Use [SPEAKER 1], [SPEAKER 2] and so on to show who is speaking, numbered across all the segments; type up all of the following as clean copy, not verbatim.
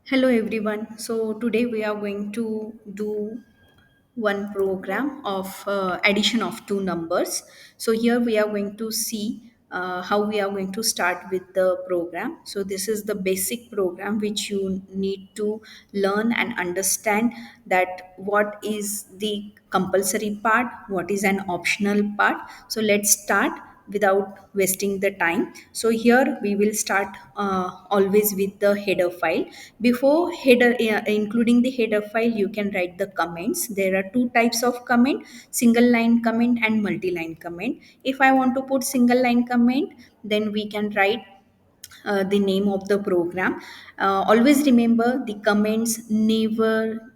[SPEAKER 1] Hello everyone. So today we are going to do one program of addition of two numbers. So here we are going to see how we are going to start with the program. So this is the basic program which you need to learn and understand that what is the compulsory part, what is an optional part. So let's start without wasting the time. So here we will start always with the header file. Before header, including the header file, you can write the comments. There are two types of comment: single line comment and multi-line comment. If I want to put single line comment, then we can write the name of the program. Always remember the comments never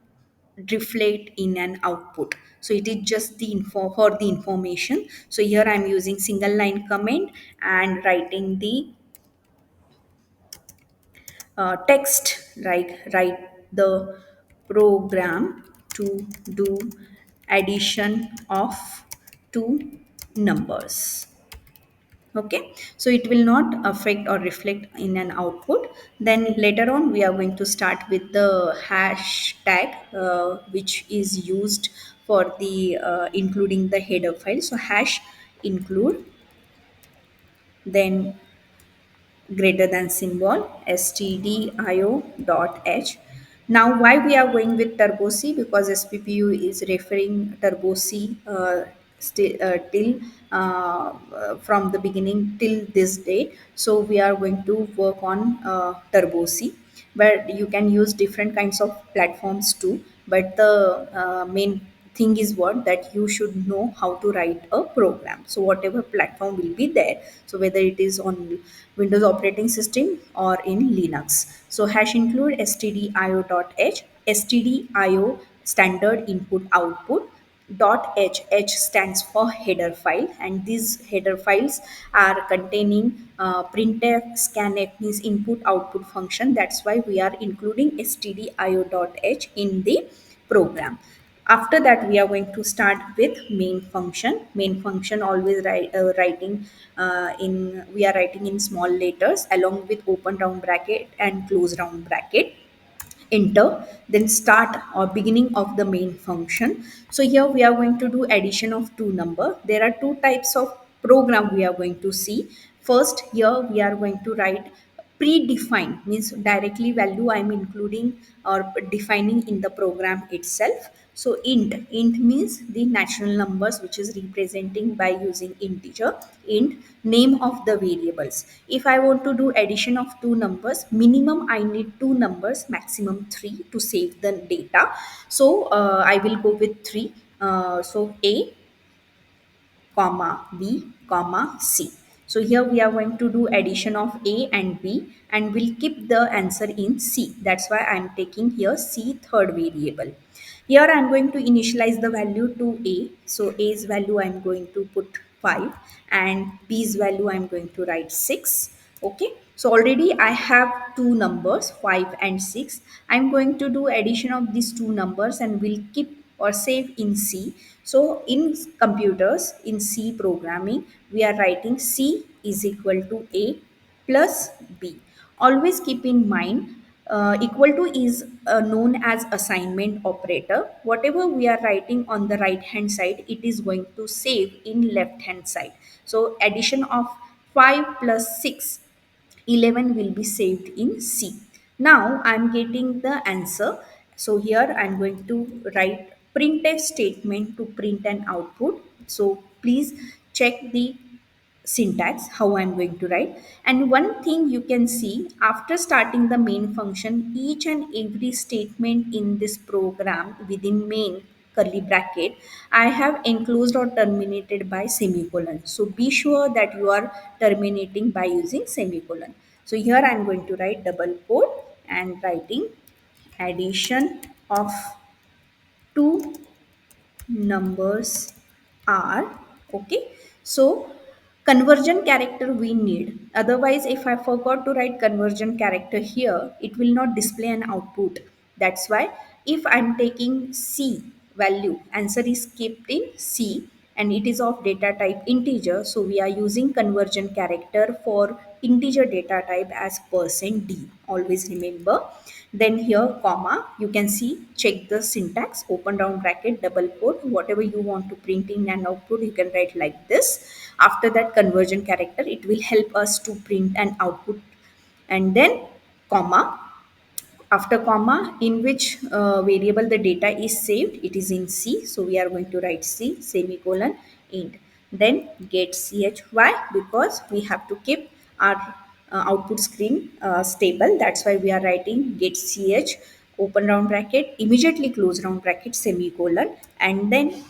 [SPEAKER 1] reflect in an output, so it is just the info for the information. So here I'm using single line comment and writing the text, write the program to do addition of two numbers. Okay, so it will not affect or reflect in an output. Then later on we are going to start with the hashtag, which is used for the including the header file. So hash include, then greater than symbol stdio dot h. Now why we are going with turbo c? Because sppu is referring turbo c till from the beginning till this date. So we are going to work on turbo c, but you can use different kinds of platforms too. But the main thing is what, that you should know how to write a program. So whatever platform will be there, so whether it is on Windows operating system or in Linux. So hash include stdio.h, stdio standard input output dot h stands for header file, and these header files are containing printf, scanf means input output function. That's why we are including stdio.h in the program. After that we are going to start with main function always writing in we are writing in small letters along with open round bracket and close round bracket. Enter, then start or beginning of the main function. So here we are going to do addition of two number. There are two types of program we are going to see. First, here we are going to write predefined, means directly value I am including or defining in the program itself. So int means the natural numbers which is representing by using integer. Int, name of the variables. If I want to do addition of two numbers, minimum I need two numbers, maximum three to save the data. So I will go with three. So a comma b comma c. So here we are going to do addition of a and b, and we'll keep the answer in c. That's why I'm taking here c third variable. Here I'm going to initialize the value to a. So a's value I'm going to put 5, and b's value I'm going to write 6. Okay, so already I have two numbers 5 and 6. I'm going to do addition of these two numbers and will keep or save in c. So in computers, in c programming, we are writing c is equal to a plus b. Always keep in mind, equal to is known as assignment operator. Whatever we are writing on the right hand side, it is going to save in left hand side. So addition of 5 plus 6, 11 will be saved in C. Now I'm getting the answer. So here I'm going to write printf statement to print an output. So please check the syntax how I'm going to write. And one thing you can see, after starting the main function, each and every statement in this program within main curly bracket, I have enclosed or terminated by semicolon. So be sure that you are terminating by using semicolon. So here I'm going to write double quote and writing addition of two numbers are. Okay, so conversion character we need. Otherwise, if I forgot to write conversion character here, it will not display an output. That's why if I'm taking c value, answer is kept in c, and it is of data type integer. So we are using conversion character for integer data type as %d. Always remember. Then here comma, you can see, check the syntax, open round bracket, double quote, whatever you want to print in and output you can write like this. After that conversion character, it will help us to print and output. And then comma, after comma, in which variable the data is saved, it is in C, so we are going to write C semicolon int. Then get ch. Why? Because we have to keep our output screen stable, that's why we are writing get ch, open round bracket, immediately close round bracket, semicolon, and then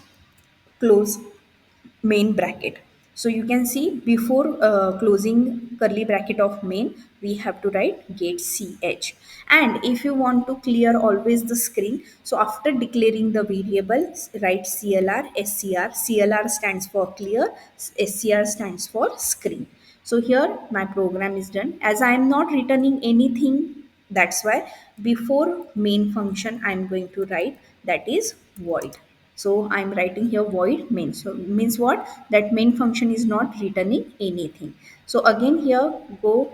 [SPEAKER 1] close main bracket. So you can see before closing curly bracket of main, we have to write get ch. And if you want to clear always the screen, so after declaring the variable, write clr scr. Clr stands for clear, scr stands for screen. So here my program is done. As I am not returning anything, that's why before main function I'm going to write, that is void. So I'm writing here void main. So means what? That main function is not returning anything. So again here go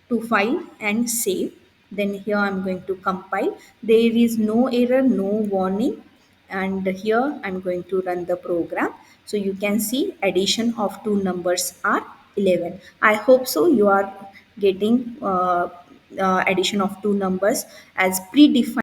[SPEAKER 1] to file and save. Then here I'm going to compile. There is no error, no warning. And here I'm going to run the program. So you can see addition of two numbers are 11. I hope so you are getting addition of two numbers as predefined